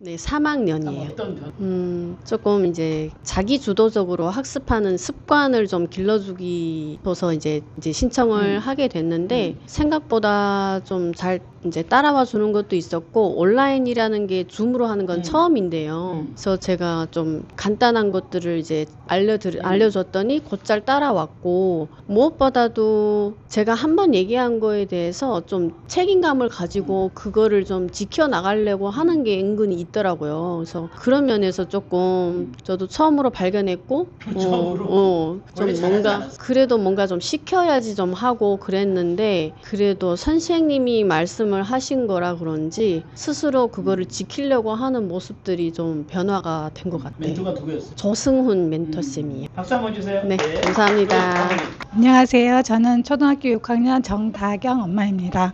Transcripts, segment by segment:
네, 3학년이에요. 어떤 변? 조금 이제 자기 주도적으로 학습하는 습관을 좀 길러주기 싶어서 이제 신청을 하게 됐는데 생각보다 좀 잘 이제 따라와 주는 것도 있었고 온라인이라는 게 줌으로 하는 건 처음인데요. 그래서 제가 좀 간단한 것들을 이제 알려줬더니 곧잘 따라왔고 무엇보다도 제가 한번 얘기한 거에 대해서 좀 책임감을 가지고 그거를 좀 지켜나가려고 하는 게 은근히 있더라고요. 그래서 그런 면에서 조금 저도 처음으로 발견했고 좀 뭔가 그래도 뭔가 좀 시켜야지 좀 하고 그랬는데 그래도 선생님이 말씀을 하신 거라 그런지 스스로 그거를 지키려고 하는 모습들이 좀 변화가 된 것 같아요. 멘토가 누구였어요? 조승훈 멘토쌤이에요. 박수 한번 주세요. 네, 감사합니다. 안녕하세요. 저는 초등학교 6학년 정다경 엄마입니다.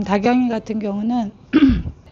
다경이 같은 경우는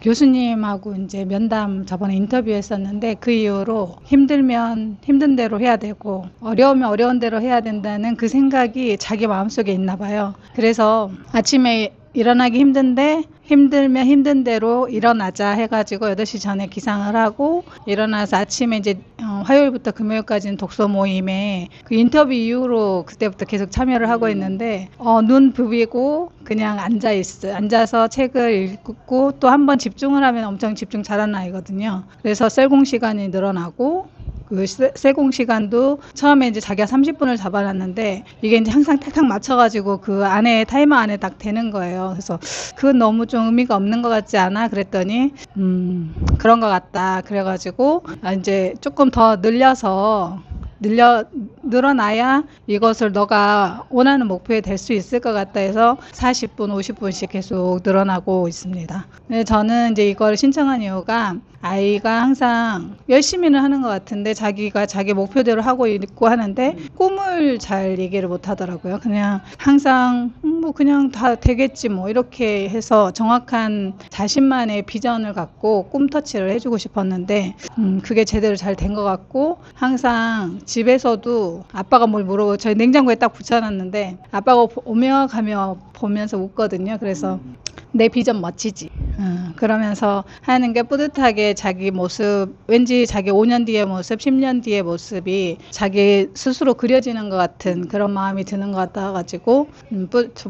교수님하고 이제 면담 저번에 인터뷰했었는데 그 이후로 힘들면 힘든 대로 해야 되고 어려우면 어려운 대로 해야 된다는 그 생각이 자기 마음속에 있나 봐요. 그래서 아침에 일어나기 힘든데 힘들면 힘든 대로 일어나자 해가지고 8시 전에 기상을 하고 일어나서 아침에 이제 화요일부터 금요일까지는 독서 모임에 그 인터뷰 이후로 그때부터 계속 참여를 하고 있는데 눈 부비고 그냥 앉아서 책을 읽고 또 한 번 집중을 하면 엄청 집중 잘하는 아이거든요. 그래서 셀공 시간이 늘어나고 그 셀공 시간도 처음에 이제 자기가 30분을 잡아놨는데 이게 이제 항상 탁탁 맞춰가지고 그 안에 타이머 안에 딱 되는 거예요. 그래서 그건 너무 좀 의미가 없는 것 같지 않아? 그랬더니 그런 것 같다. 그래가지고 이제 조금 더 늘어나야 이것을 너가 원하는 목표에 될 수 있을 것 같다 해서 40분, 50분씩 계속 늘어나고 있습니다. 근데 저는 이제 이걸 신청한 이유가 아이가 항상 열심히는 하는 것 같은데 자기가 자기 목표대로 하고 있고 하는데 꿈을 잘 얘기를 못 하더라고요. 그냥 항상 뭐 그냥 다 되겠지 뭐 이렇게 해서 정확한 자신만의 비전을 갖고 꿈 터치를 해주고 싶었는데 그게 제대로 잘 된 것 같고 항상 집에서도 아빠가 뭘 물어보고 저희 냉장고에 딱 붙여놨는데 아빠가 오며 가며 보면서 웃거든요. 그래서 내 비전 멋지지. 그러면서 하는 게 뿌듯하게 자기 모습, 왠지 자기 5년 뒤의 모습, 10년 뒤의 모습이 자기 스스로 그려지는 것 같은 그런 마음이 드는 것 같아가지고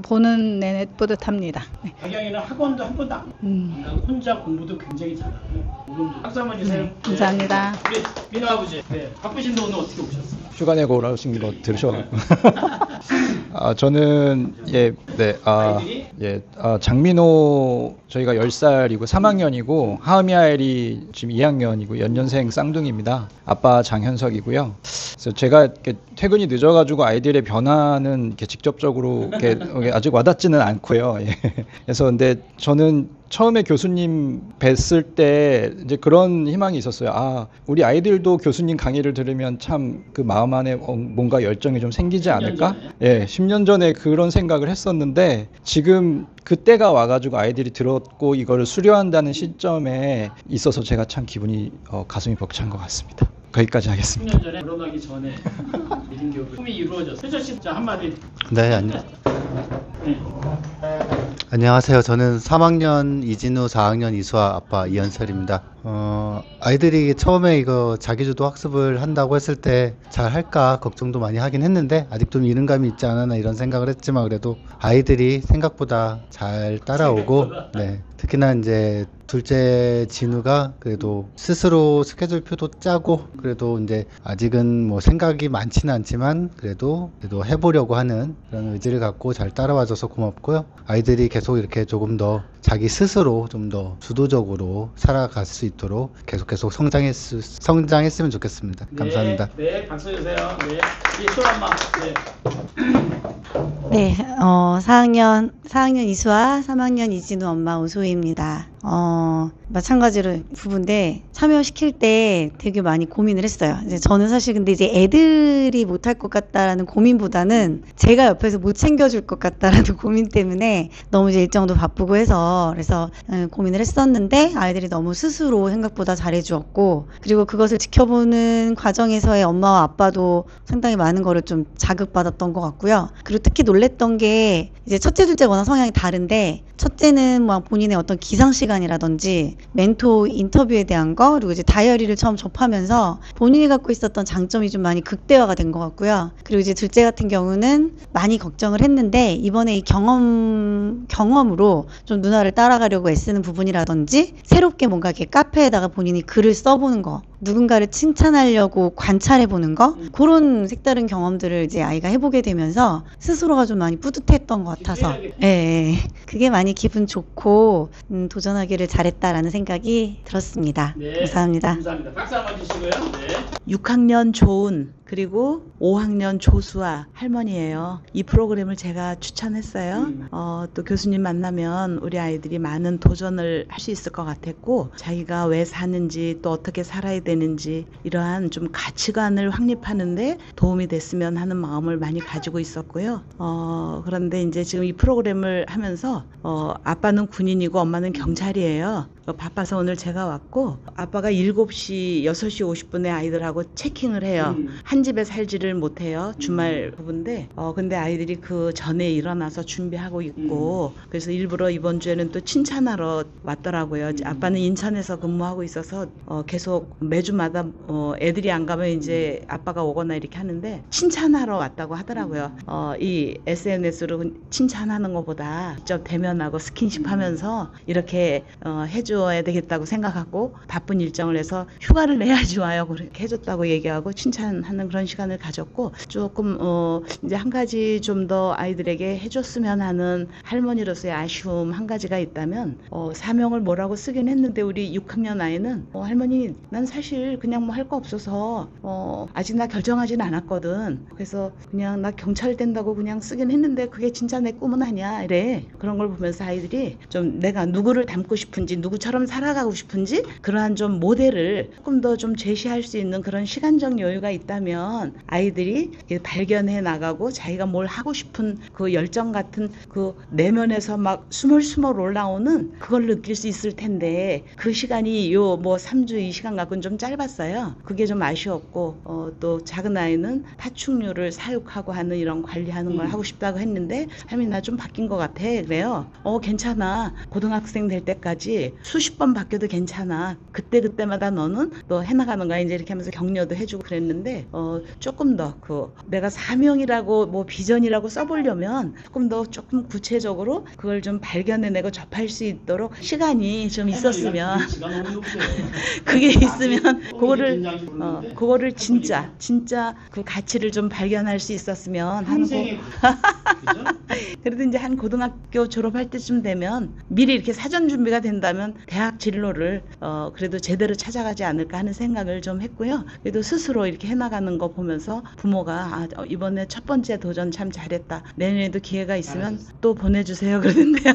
보는 내내 뿌듯합니다. 네. 다경이는 학원도 한 번도 안 가고 혼자 공부도 굉장히 잘하고 박수 한번 주세요. 네, 감사합니다. 우리 민호 아버지, 바쁘신데 오늘 어떻게 오셨어요? 휴가 내고 오라신 거 들으셔가지고 저는 장민호 저희가 10살이고 3학년이고 하은이 아이리 지금 2학년이고 연년생 쌍둥이입니다. 아빠 장현석이고요. 그래서 제가 이렇게 퇴근이 늦어가지고 아이들의 변화는 이렇게 직접적으로 이렇게 아직 와닿지는 않고요. 그래서 근데 저는 처음에 교수님 뵀을 때 이제 그런 희망이 있었어요. 아, 우리 아이들도 교수님 강의를 들으면 참 그 마음 안에 뭔가 열정이 좀 생기지 않을까? 10년 전에 그런 생각을 했었는데 지금 그때가 와가지고 아이들이 들었고 이거를 수료한다는 시점에 있어서 제가 참 기분이 가슴이 벅찬 것 같습니다. 거기까지 하겠습니다. 10년 전에 결혼하기 전에 미등교육 꿈이 이루어졌어요. 세철 씨 한마디. 네, 안녕하세요. 저는 3학년 이진우, 4학년 이수아 아빠 이현설입니다. 아이들이 처음에 이거 자기주도 학습을 한다고 했을 때 잘 할까 걱정도 많이 하긴 했는데 아직 좀 이른감이 있지 않았나 이런 생각을 했지만 그래도 아이들이 생각보다 잘 따라오고 특히나 이제 둘째 진우가 그래도 스스로 스케줄표도 짜고 그래도 이제 아직은 뭐 생각이 많지는 않지만 그래도 해보려고 하는 그런 의지를 갖고 잘 따라와줘서 고맙고요. 아이들이 계속 이렇게 조금 더 자기 스스로 좀 더 주도적으로 살아갈 수 있도록 계속 성장했으면 좋겠습니다. 감사합니다. 네, 박수 주세요. 네, 이수아 엄마. 네, 4학년 이수아, 3학년 이진우 엄마 오소희입니다. 마찬가지로 부부인데 참여시킬 때 되게 많이 고민을 했어요. 이제 저는 사실 근데 이제 애들이 못할 것 같다라는 고민보다는 제가 옆에서 못 챙겨줄 것 같다라는 고민 때문에 너무 이제 일정도 바쁘고 해서 그래서 고민을 했었는데 아이들이 너무 스스로 생각보다 잘해주었고 그리고 그것을 지켜보는 과정에서의 엄마와 아빠도 상당히 많은 거를 좀 자극받았던 것 같고요. 그리고 특히 놀랬던 게 이제 첫째, 둘째 워낙 성향이 다른데 첫째는 막 본인의 어떤 기상 시간이라든지 멘토 인터뷰에 대한 거 그리고 이제 다이어리를 처음 접하면서 본인이 갖고 있었던 장점이 좀 많이 극대화가 된 것 같고요. 그리고 이제 둘째 같은 경우는 많이 걱정을 했는데 이번에 이 경험으로 좀 누나를 따라가려고 애쓰는 부분이라든지 새롭게 뭔가 이렇게 카페에다가 본인이 글을 써보는 거 누군가를 칭찬하려고 관찰해보는 거 그런 색다른 경험들을 이제 아이가 해보게 되면서 스스로가 좀 많이 뿌듯했던 것 같아서 예, 그게 많이 기분 좋고 도전하기를 잘했다라는 생각이 들었습니다. 네, 감사합니다. 감사합니다. 박수 한번 주시고요. 네. 6학년 조은 그리고 5학년 조수아 할머니예요. 이 프로그램을 제가 추천했어요. 또 교수님 만나면 우리 아이들이 많은 도전을 할 수 있을 것 같았고 자기가 왜 사는지 또 어떻게 살아야 되는지 이러한 좀 가치관을 확립하는데 도움이 됐으면 하는 마음을 많이 가지고 있었고요. 그런데 이제 지금 이 프로그램을 하면서 아빠는 군인이고 엄마는 경찰이에요. 바빠서 오늘 제가 왔고 아빠가 7시, 6시 50분에 아이들하고 체킹을 해요. 한 집에 살지를 못해요. 주말 부부인데 근데 아이들이 그 전에 일어나서 준비하고 있고 그래서 일부러 이번 주에는 또 칭찬하러 왔더라고요. 아빠는 인천에서 근무하고 있어서 계속 매주마다 애들이 안 가면 이제 아빠가 오거나 이렇게 하는데 칭찬하러 왔다고 하더라고요. 이 SNS로 칭찬하는 것보다 직접 대면하고 스킨십 하면서 이렇게 해줘야 되겠다고 생각하고 바쁜 일정을 해서 휴가를 내야지 와요. 그렇게 해줬다고 얘기하고 칭찬하는 그런 시간을 가졌고 조금 이제 한 가지 좀 더 아이들에게 해줬으면 하는 할머니로서의 아쉬움 한 가지가 있다면 사명을 뭐라고 쓰긴 했는데 우리 6학년 아이는 할머니 난 사실 그냥 뭐 할 거 없어서 아직 나 결정하진 않았거든. 그래서 그냥 나 경찰 된다고 그냥 쓰긴 했는데 그게 진짜 내 꿈은 아니야 이래. 그런 걸 보면서 아이들이 좀 내가 누구를 닮고 싶은지 누구처럼 살아가고 싶은지 그러한 좀 모델을 조금 더 좀 제시할 수 있는 그런 시간적 여유가 있다면 아이들이 발견해 나가고 자기가 뭘 하고 싶은 그 열정 같은 그 내면에서 막 스멀스멀 올라오는 그걸 느낄 수 있을 텐데 그 시간이 요 뭐 3주 이 시간 갖고는 좀 짧았어요. 그게 좀 아쉬웠고 또 작은 아이는 파충류를 사육하고 하는 이런 관리하는 걸 하고 싶다고 했는데 할머니 나 좀 바뀐 것 같아 그래요. 괜찮아. 고등학생 될 때까지 수십 번 바뀌어도 괜찮아. 그때마다 너는 또 해나가는 거야. 이제 이렇게 하면서 격려도 해주고 그랬는데 조금 더 내가 사명이라고 뭐 비전이라고 써보려면 조금 구체적으로 그걸 좀 발견해내고 접할 수 있도록 시간이 좀 있었으면 그게 있으면 그거를 진짜 그 가치를 좀 발견할 수 있었으면 하는 거. 그래도 이제 한 고등학교 졸업할 때쯤 되면 미리 이렇게 사전 준비가 된다면 대학 진로를 그래도 제대로 찾아가지 않을까 하는 생각을 좀 했고요. 그래도 스스로 이렇게 해나가는 거 보면서 부모가 이번에 첫 번째 도전 참 잘했다. 내년에도 기회가 있으면 또 보내주세요 그러는데요.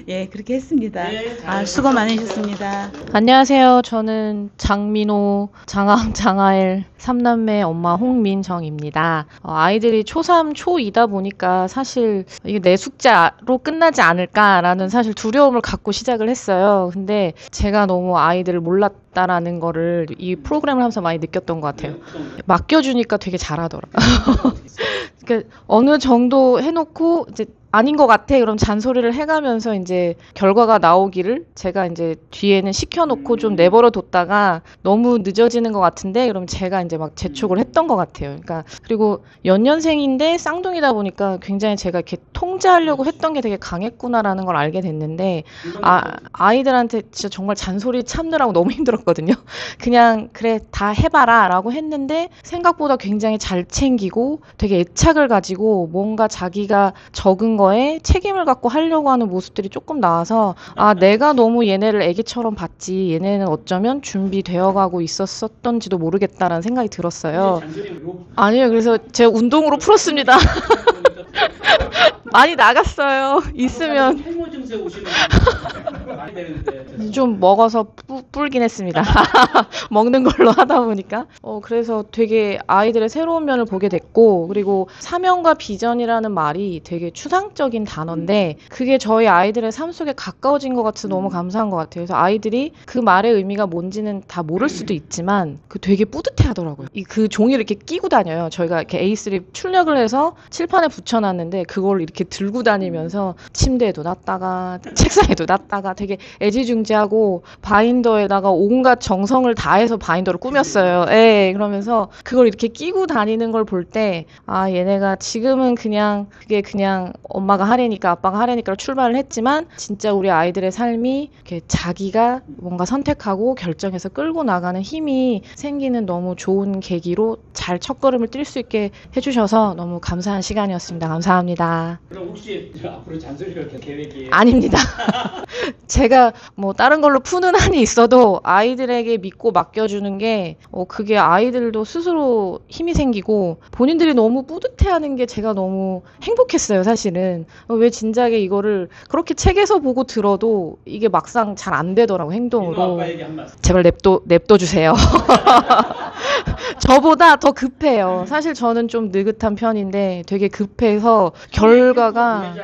예, 그렇게 했습니다. 수고 많으셨습니다. 안녕하세요. 저는 장민호, 장암, 장하엘 3남매 엄마 홍민정입니다. 아이들이 초3, 초2다 보니까 사실 이게 내 숙제로 끝나지 않을까라는 사실 두려움을 갖고 시작을 했어요. 근데 제가 너무 아이들을 몰랐다라는 거를 이 프로그램을 하면서 많이 느꼈던 것 같아요. 맡겨주니까 되게 잘하더라고요. 그러니까 어느 정도 해놓고 이제 아닌 것 같아. 그럼 잔소리를 해가면서 이제 결과가 나오기를 제가 이제 뒤에는 시켜놓고 좀 내버려 뒀다가 너무 늦어지는 것 같은데 그럼 제가 이제 막 재촉을 했던 것 같아요. 그러니까 그리고 연년생인데 쌍둥이다 보니까 굉장히 제가 이렇게 통제하려고 했던 게 되게 강했구나라는 걸 알게 됐는데 아이들한테 진짜 정말 잔소리 참느라고 너무 힘들었거든요. 그냥 그래 다 해봐라 라고 했는데 생각보다 굉장히 잘 챙기고 되게 애착을 가지고 뭔가 자기가 적은 거에 책임을 갖고 하려고 하는 모습들이 조금 나와서 내가 너무 얘네를 애기처럼 봤지 얘네는 어쩌면 준비되어 가고 있었던지도 모르겠다라는 생각이 들었어요. 아니요. 그래서 제가 운동으로 풀었습니다. 많이 나갔어요. 있으면. 탈모 증세 오시는 해야 되는데. 좀 먹어서 뿔긴 했습니다. 먹는 걸로 하다 보니까. 그래서 되게 아이들의 새로운 면을 보게 됐고, 그리고 사명과 비전이라는 말이 되게 추상적인 단어인데, 그게 저희 아이들의 삶 속에 가까워진 것 같아서 너무 감사한 것 같아요. 그래서 아이들이 그 말의 의미가 뭔지는 다 모를 수도 있지만, 그 되게 뿌듯해 하더라고요. 그 종이를 이렇게 끼고 다녀요. 저희가 이렇게 A3 출력을 해서 칠판에 붙여놨는데, 그걸 이렇게 들고 다니면서 침대에도 놨다가, 책상에도 놨다가 되게 애지중지하고 바인더에다가 온갖 정성을 다해서 바인더를 꾸몄어요. 예, 그러면서 그걸 이렇게 끼고 다니는 걸 볼 때, 아, 얘네가 지금은 그게 그냥 엄마가 하래니까 아빠가 하래니까 출발을 했지만, 진짜 우리 아이들의 삶이 이렇게 자기가 뭔가 선택하고 결정해서 끌고 나가는 힘이 생기는 너무 좋은 계기로 잘 첫걸음을 뛸 수 있게 해주셔서 너무 감사한 시간이었습니다. 감사합니다. 그럼 혹시 앞으로 잔소리를 할 계획이에요? 아닙니다. 제가 뭐 다른 걸로 푸는 한이 있어도 아이들에게 믿고 맡겨주는 게 그게 아이들도 스스로 힘이 생기고 본인들이 너무 뿌듯해하는 게 제가 너무 행복했어요. 사실은 왜 진작에 이거를 그렇게 책에서 보고 들어도 이게 막상 잘 안 되더라고 행동으로. 아빠에게 한 말씀. 제발 냅둬 주세요. 저보다 더 급해요. 사실 저는 좀 느긋한 편인데 되게 급해서 결과가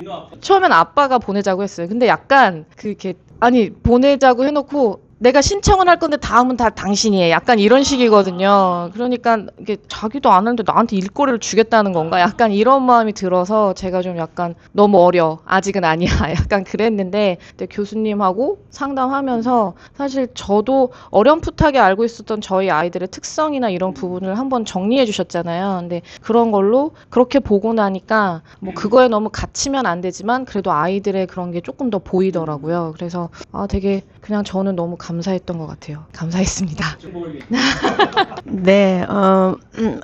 처음엔 아빠가 보내자고 했어요. 근데 약간 그렇게 아니 보내자고 해놓고 내가 신청은 할 건데 다음은 다 당신이 해. 약간 이런 식이거든요. 그러니까 이게 자기도 안 하는데 나한테 일거리를 주겠다는 건가? 약간 이런 마음이 들어서 제가 좀 약간 너무 어려. 아직은 아니야. 약간 그랬는데 근데 교수님하고 상담하면서 사실 저도 어렴풋하게 알고 있었던 저희 아이들의 특성이나 이런 부분을 한번 정리해 주셨잖아요. 근데 그런 걸로 그렇게 보고 나니까 뭐 그거에 너무 갇히면 안 되지만 그래도 아이들의 그런 게 조금 더 보이더라고요. 그래서 되게 그냥 저는 너무 감사했던 것 같아요. 감사했습니다. 네,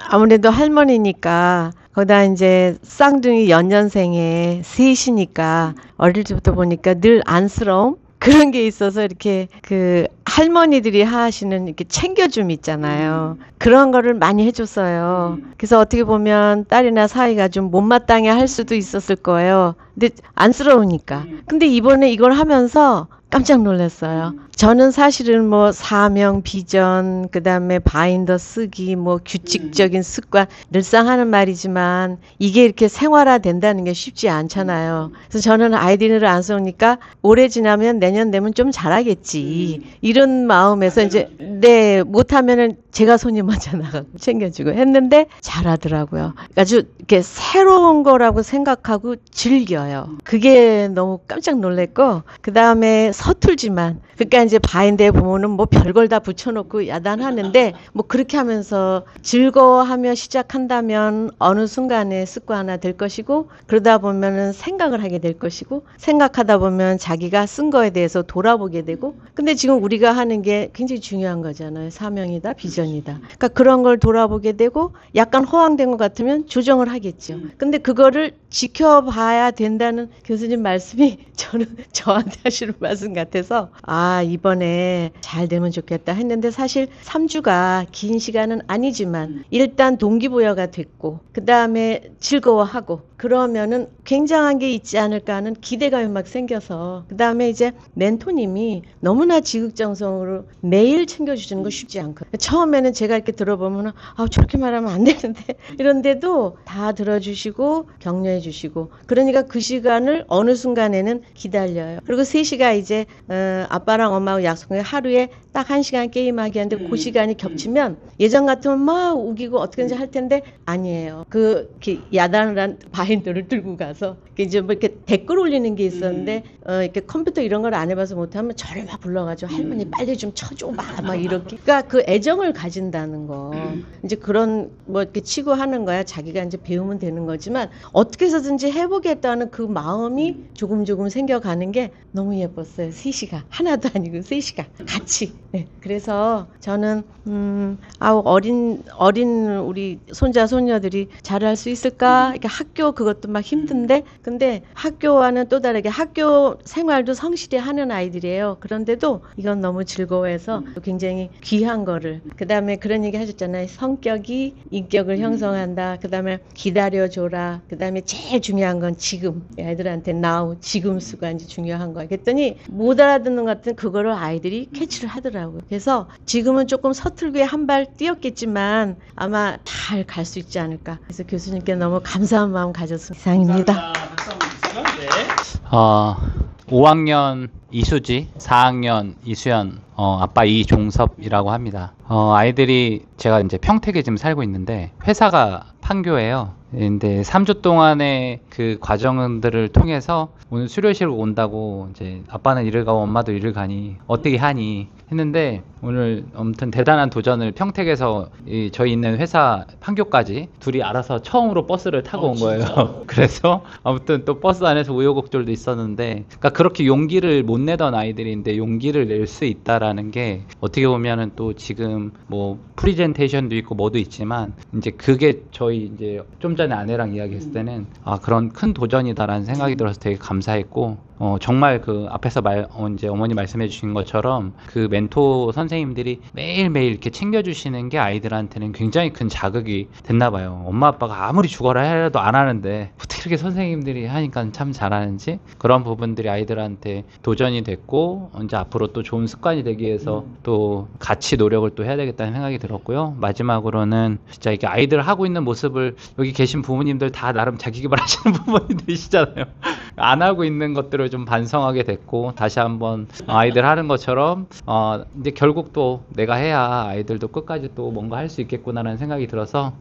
아무래도 할머니니까 거기다 이제 쌍둥이 연년생에 셋이니까 어릴 때부터 보니까 늘 안쓰러움 그런 게 있어서 이렇게 그 할머니들이 하시는 이렇게 챙겨줌 있잖아요. 그런 거를 많이 해줬어요. 그래서 어떻게 보면 딸이나 사이가 좀 못마땅해 할 수도 있었을 거예요. 근데 안쓰러우니까. 근데 이번에 이걸 하면서 깜짝 놀랐어요. 저는 사실은 뭐 사명, 비전, 그 다음에 바인더 쓰기, 뭐 규칙적인 습관, 늘상 하는 말이지만 이게 이렇게 생활화 된다는 게 쉽지 않잖아요. 그래서 저는 아이들을 안 쏘니까 올해 지나면 내년 되면 좀 잘하겠지. 이런 마음에서 이제, 네, 못하면은 제가 손이 먼저 나가고 챙겨주고 했는데 잘하더라고요. 아주 이렇게 새로운 거라고 생각하고 즐겨요. 그게 너무 깜짝 놀랐고, 그 다음에 서툴지만, 그러니까 이제 바인더에 보면은 뭐 별걸 다 붙여놓고 야단하는데 뭐 그렇게 하면서 즐거워하며 시작한다면 어느 순간에 습관화 될 것이고 그러다 보면은 생각을 하게 될 것이고 생각하다 보면 자기가 쓴 거에 대해서 돌아보게 되고 근데 지금 우리가 하는 게 굉장히 중요한 거잖아요. 사명이다, 비전이다. 그러니까 그런 걸 돌아보게 되고 약간 허황된 것 같으면 조정을 하겠죠. 근데 그거를 지켜봐야 된다는 교수님 말씀이 저는 저한테 하시는 말씀 같아서 이번에 잘 되면 좋겠다 했는데 사실 3주가 긴 시간은 아니지만 일단 동기부여가 됐고 그 다음에 즐거워하고 그러면은 굉장한 게 있지 않을까 하는 기대감이 막 생겨서 그 다음에 이제 멘토님이 너무나 지극정성으로 매일 챙겨주시는 거 쉽지 않거든요. 처음에는 제가 이렇게 들어보면 저렇게 말하면 안 되는데 이런데도 다 들어주시고 격려해 주시고 그러니까 그 시간을 어느 순간에는 기다려요. 그리고 3시가 이제 아빠랑 엄마하고 약속해 하루에 딱 1시간 게임하기 하는데 그 시간이 겹치면 예전 같으면 막 우기고 어떻게든지 할 텐데 아니에요. 이렇게 야단을 한 바인더를 들고 가서 이제 뭐 이렇게 댓글 올리는 게 있었는데 이렇게 컴퓨터 이런 걸 안 해봐서 못하면 저를 막 불러가지고 할머니 빨리 좀 쳐줘 막 이렇게 그러니까 그 애정을 가진다는 거 이제 그런 뭐 이렇게 치고 하는 거야 자기가 이제 배우면 되는 거지만 어떻게 해서든지 해보겠다는 그 마음이 조금 생겨가는 게 너무 예뻤어요. 3시가 하나도 아니고 3시가 같이. 네. 그래서 저는 어린 우리 손자 손녀들이 잘할 수 있을까? 이렇게 학교 그것도 막 힘든데 근데 학교와는 또 다르게 학교 생활도 성실히 하는 아이들이에요. 그런데도 이건 너무 즐거워해서 굉장히 귀한 거를 그다음에 그런 얘기 하셨잖아요. 성격이 인격을 형성한다. 그다음에 기다려줘라. 그다음에 제일 중요한 건 지금 아이들한테 now 지금 습관이 중요한 거야. 그랬더니 못 알아듣는 것 같은 그거를 아이들이 캐치를 하더라고요. 그래서 지금은 조금 서툴게 한 발 뛰었겠지만 아마 잘 갈 수 있지 않을까. 그래서 교수님께 너무 감사한 마음 가졌습니다. 이상입니다. 감사합니다. 박수 한번 주시죠. 네. 5학년 이수지, 4학년 이수연, 아빠 이종섭이라고 합니다. 아이들이 제가 이제 평택에 지금 살고 있는데 회사가 판교예요. 근데 3주 동안의 그 과정들을 통해서 오늘 수료실 온다고 이제 아빠는 일을 가고 엄마도 일을 가니 어떻게 하니 했는데 오늘 아무튼 대단한 도전을 평택에서 저희 있는 회사 판교까지 둘이 알아서 처음으로 버스를 타고 온 거예요. 그래서 아무튼 또 버스 안에서 우여곡절도 있었는데 그러니까 그렇게 용기를 못 내던 아이들인데 용기를 낼 수 있다라는 게 어떻게 보면은 또 지금 뭐 프리젠테이션도 있고 뭐도 있지만 이제 그게 저희 이제 좀 전에 아내랑 이야기했을 때는 아 그런 큰 도전이다라는 생각이 들어서 되게 감사했고 정말 그 앞에서 이제 어머니 말씀해 주신 것처럼 그 멘토 선생님들이 매일매일 이렇게 챙겨주시는 게 아이들한테는 굉장히 큰 자극이 됐나 봐요. 엄마 아빠가 아무리 죽어라 해도 안 하는데 어떻게 이렇게 선생님들이 하니까 참 잘하는지 그런 부분들이 아이들한테 도전이 됐고 이제 앞으로 또 좋은 습관이 되기 위해서 또 같이 노력을 또 해야 되겠다는 생각이 들었고요. 마지막으로는 진짜 이렇게 아이들 하고 있는 모습을 여기 계신 부모님들 다 나름 자기 개발하시는 부모님들이시잖아요. 안 하고 있는 것들을 좀 반성하게 됐고 다시 한번 아이들 하는 것처럼 이제 결국 또 내가 해야 아이들도 끝까지 또 뭔가 할 수 있겠구나라는 생각이 들어서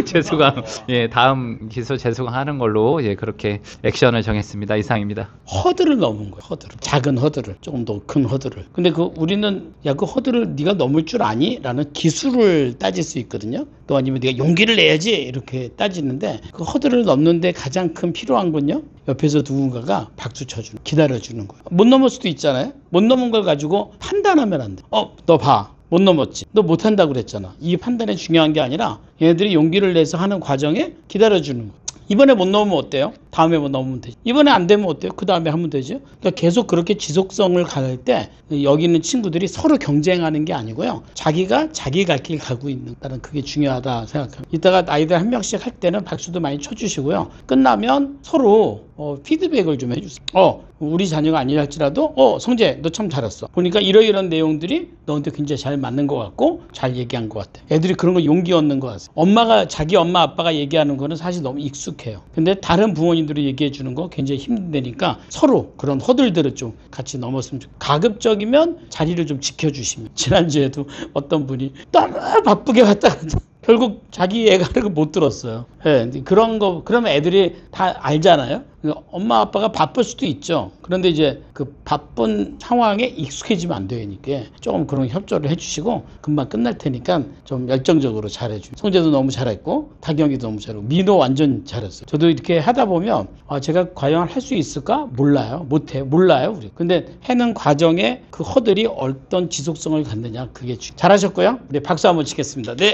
재수강 예 다음 기술 재수강 하는 걸로 예 그렇게 액션을 정했습니다. 이상입니다. 허들을 넘은 거야. 허들을. 작은 허들을. 조금 더 큰 허들을. 근데 우리는 야 그 허들을 네가 넘을 줄 아니? 라는 기술을 따질 수 있거든요. 또 아니면 네가 용기를 내야지 이렇게 따지는데 그 허들을 넘는데 가장 큰 필요한 건요. 옆에서 누군가가 박수 쳐주는 기다려주는 거예요. 못 넘을 수도 있잖아요. 못 넘은 걸 가지고 판단하면 안 돼. 너 봐. 못 넘었지. 너 못한다고 그랬잖아. 이 판단이 중요한 게 아니라 얘네들이 용기를 내서 하는 과정에 기다려주는 거예요. 이번에 못 넘으면 어때요? 다음에 못 넘으면 되죠. 이번에 안 되면 어때요? 그 다음에 하면 되죠. 그러니까 계속 그렇게 지속성을 가질 때 여기 있는 친구들이 서로 경쟁하는 게 아니고요. 자기가 자기 갈 길 가고 있는 그게 중요하다 생각합니다. 이따가 아이들 한 명씩 할 때는 박수도 많이 쳐주시고요. 끝나면 서로 피드백을 좀 해주세요. 우리 자녀가 아니라 할지라도 성재 너 참 잘했어. 보니까 이런 내용들이 너한테 굉장히 잘 맞는 것 같고 잘 얘기한 것 같아. 애들이 그런 거 용기 얻는 것 같아요. 자기 엄마 아빠가 얘기하는 거는 사실 너무 익숙해요. 근데 다른 부모님들이 얘기해 주는 거 굉장히 힘드니까 서로 그런 허들들을 좀 같이 넘었으면 좋겠어요. 가급적이면 자리를 좀 지켜주시면. 지난주에도 어떤 분이 너무 바쁘게 왔다 갔다 결국 자기 애가 하는 거 못 들었어요. 네, 그런 거 그러면 애들이 다 알잖아요. 엄마 아빠가 바쁠 수도 있죠. 그런데 이제 그 바쁜 상황에 익숙해지면 안 되니까 조금 그런 협조를 해주시고 금방 끝날 테니까 좀 열정적으로 잘해주세요. 성재도 너무 잘했고 다경이도 너무 잘하고 민호 완전 잘했어요. 저도 이렇게 하다 보면 제가 과연 할 수 있을까? 몰라요. 몰라요. 우리. 근데 해는 과정에 그 허들이 어떤 지속성을 갖느냐 그게 잘하셨고요. 네, 박수 한번 치겠습니다. 네.